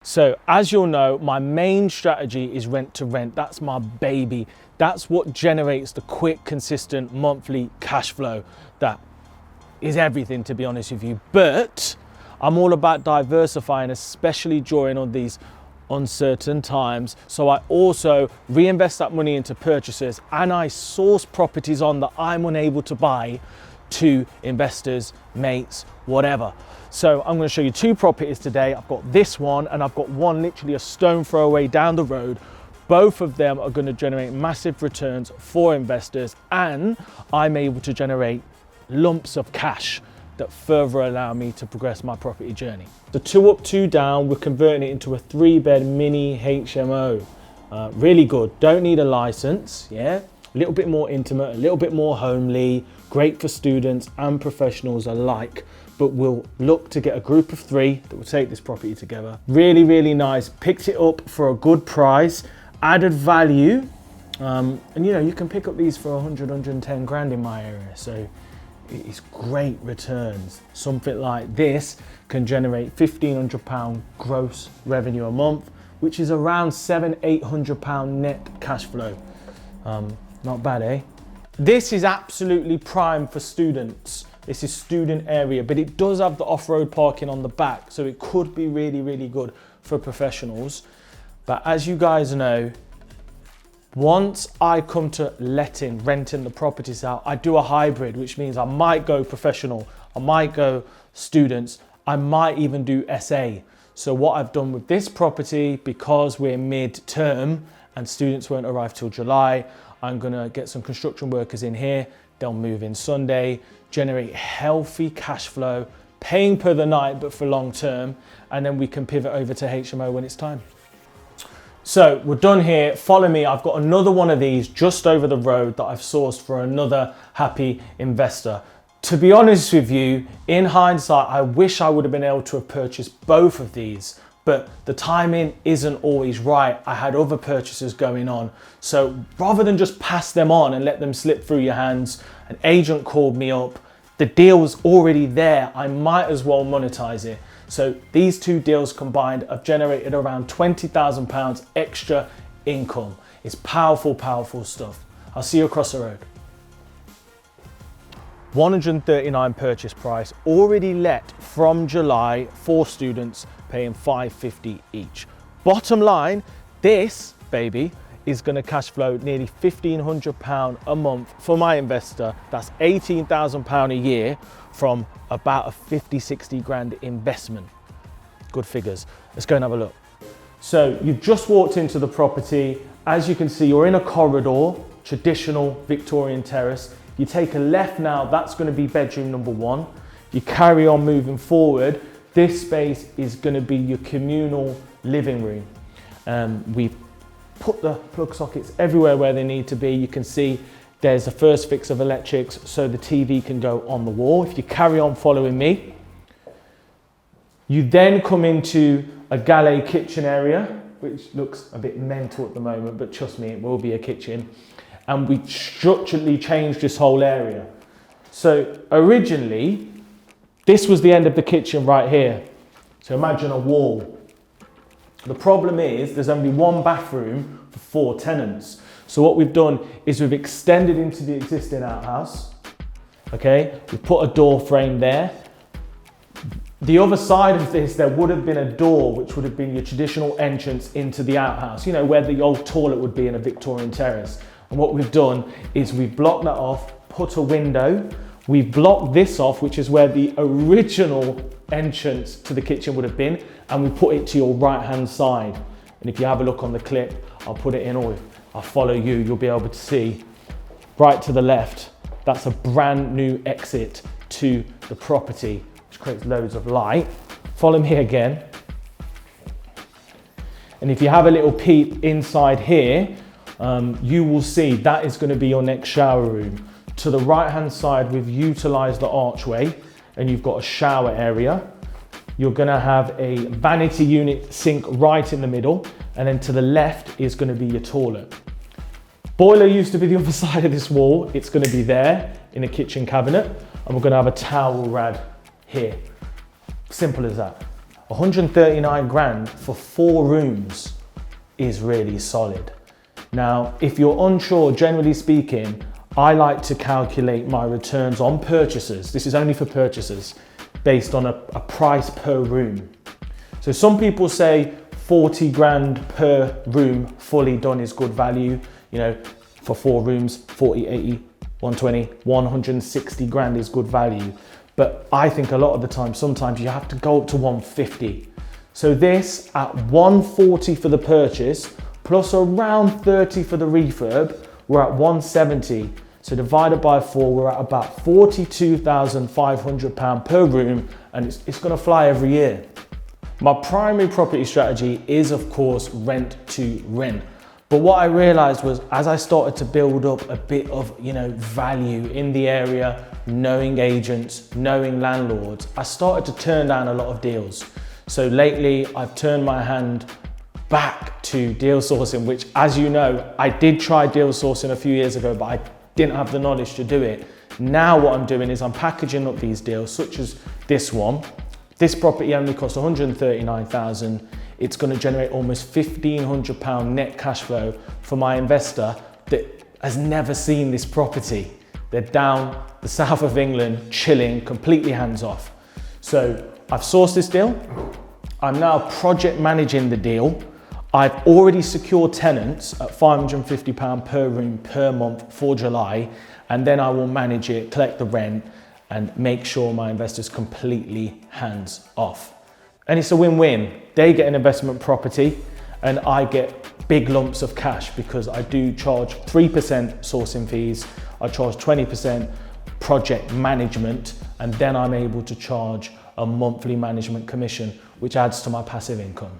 So as you'll know, my main strategy is rent to rent. That's my baby. That's what generates the quick, consistent monthly cash flow. That is everything, to be honest with you. But I'm all about diversifying, especially during all these uncertain times. So I also reinvest that money into purchases, and I source properties on that I'm unable to buy to investors, mates, whatever. So I'm going to show you two properties today. I've got this one and I've got one literally a stone throw away down the road. Both of them are going to generate massive returns for investors, and I'm able to generate lumps of cash that further allow me to progress my property journey. The 2 up, 2 down, we're converting it into a 3-bed mini HMO. Really good. Don't need a license, yeah? A little bit more intimate, a little bit more homely, great for students and professionals alike. But we'll look to get a group of 3 that will take this property together. Really, really nice. Picked it up for a good price, added value. And you know, you can pick up these for 100, 110 grand in my area. So it's great returns. Something like this can generate £1,500 gross revenue a month, which is around £700-800 net cash flow. Not bad, eh? This is absolutely prime for students. This is student area, but it does have the off-road parking on the back, so it could be really, really good for professionals. But as you guys know, once I come to renting the properties out, I do a hybrid, which means I might go professional, I might go students, I might even do SA. So what I've done with this property, because we're mid-term and students won't arrive till July, I'm gonna get some construction workers in here. They'll move in Sunday, generate healthy cash flow, paying per the night, but for long term, and then we can pivot over to HMO when it's time. So we're done here. Follow me. I've got another one of these just over the road that I've sourced for another happy investor. To be honest with you, in hindsight, I wish I would have been able to have purchased both of these, but the timing isn't always right. I had other purchases going on. So rather than just pass them on and let them slip through your hands, an agent called me up. The deal was already there. I might as well monetize it. So these two deals combined have generated around £20,000 extra income. It's powerful, powerful stuff. I'll see you across the road. 139 purchase price, already let from July for students, paying £550 each. Bottom line, this baby is going to cash flow nearly £1,500 a month for my investor. That's £18,000 a year from about a 50-60 grand investment. Good figures. Let's go and have a look. So you've just walked into the property. As you can see, you're in a corridor, traditional Victorian terrace. You take a left now, that's going to be bedroom number 1. You carry on moving forward. This space is going to be your communal living room. We've put the plug sockets everywhere where they need to be. You can see there's a first fix of electrics, so the TV can go on the wall. If you carry on following me, you then come into a galley kitchen area, which looks a bit mental at the moment, but trust me, it will be a kitchen. And we structurally changed this whole area. So originally, this was the end of the kitchen right here. So imagine a wall. The problem is there's only 1 bathroom for 4 tenants. So what we've done is we've extended into the existing outhouse. Okay, we've put a door frame there. The other side of this, there would have been a door, which would have been your traditional entrance into the outhouse, you know, where the old toilet would be in a Victorian terrace. And what we've done is we've blocked that off, put a window, we've blocked this off, which is where the original entrance to the kitchen would have been, and we put it to your right hand side. And if you have a look on the clip, I'll put it in, or I'll follow you, you'll be able to see right to the left. That's a brand new exit to the property, which creates loads of light. Follow me again. And if you have a little peep inside here, you will see that is going to be your next shower room. To the right hand side, we've utilized the archway and you've got a shower area. You're going to have a vanity unit sink right in the middle, and then to the left is going to be your toilet. Boiler used to be the other side of this wall. It's going to be there in a kitchen cabinet, and we're going to have a towel rad here. Simple as that. 139 grand for 4 rooms is really solid. Now, if you're unsure, generally speaking, I like to calculate my returns on purchases. This is only for purchases, based on a price per room. So some people say 40 grand per room fully done is good value. You know, for 4 rooms, 40, 80, 120, 160 grand is good value. But I think a lot of the time, sometimes you have to go up to 150. So this at 140 for the purchase, plus around 30 for the refurb, we're at 170. So divided by 4, we're at about £42,500 per room, and it's gonna fly every year. My primary property strategy is, of course, rent to rent. But what I realized was, as I started to build up a bit of, value in the area, knowing agents, knowing landlords, I started to turn down a lot of deals. So lately I've turned my hand back to deal sourcing, which, as you know, I did try deal sourcing a few years ago, but I didn't have the knowledge to do it. Now what I'm doing is I'm packaging up these deals, such as this one. This property only cost 139,000. It's going to generate almost £1,500 net cash flow for my investor that has never seen this property. They're down the south of England, chilling, completely hands off. So I've sourced this deal. I'm now project managing the deal. I've already secured tenants at £550 per room per month for July, and then I will manage it, collect the rent, and make sure my investors completely hands off. And it's a win-win. They get an investment property and I get big lumps of cash, because I do charge 3% sourcing fees, I charge 20% project management, and then I'm able to charge a monthly management commission, which adds to my passive income.